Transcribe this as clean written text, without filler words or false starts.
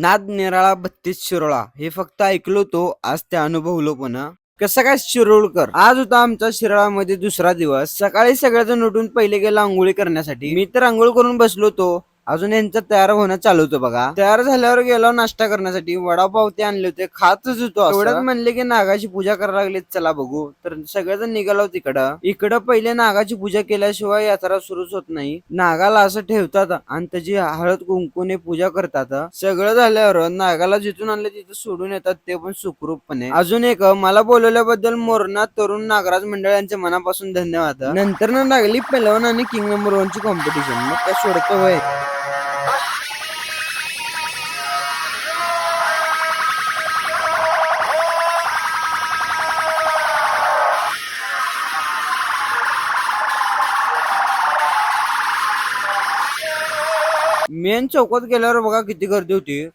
नाद निराळा 32 शिरोळा हे फक्त ऐकलो तो, आज ते अनुभवलो पण. कसं काय शिरोळकर, आज होता आमचा शिराळामध्ये दुसरा दिवस. सकाळी सगळेजण उठून पहिले गेला आंघोळी करण्यासाठी. मी तर आंघोळ करून बसलो होतो, अजून यांचं तयार होणं चालू होतं बघा. तयार झाल्यावर गेलो नाश्ता करण्यासाठी. वडापाव ते आणले होते, खातच होतो. एवढ्यात म्हणले की नागाची पूजा करायला लागली, चला बघू. तर सगळेजण निघालो इकडं पहिले नागाची पूजा केल्याशिवाय यात्रा सुरूच होत नाही. नागाला असं ठेवतात आणि त्याची हळद कुंकूने पूजा करतात. सगळं झाल्यावर नागाला जिथून आणले तिथं सोडून येतात, ते पण सुखरूपपणे. अजून एक, मला बोलवल्याबद्दल मोरणा तरुण नागराज मंडळ यांचे मनापासून धन्यवाद. नंतर लागली पेलवान आणि किंग नंबर 1 ची कॉम्पिटिशन. मग काय सोडतो होय. मेन चौकात गेल्यावर बघा किती गर्दी होती.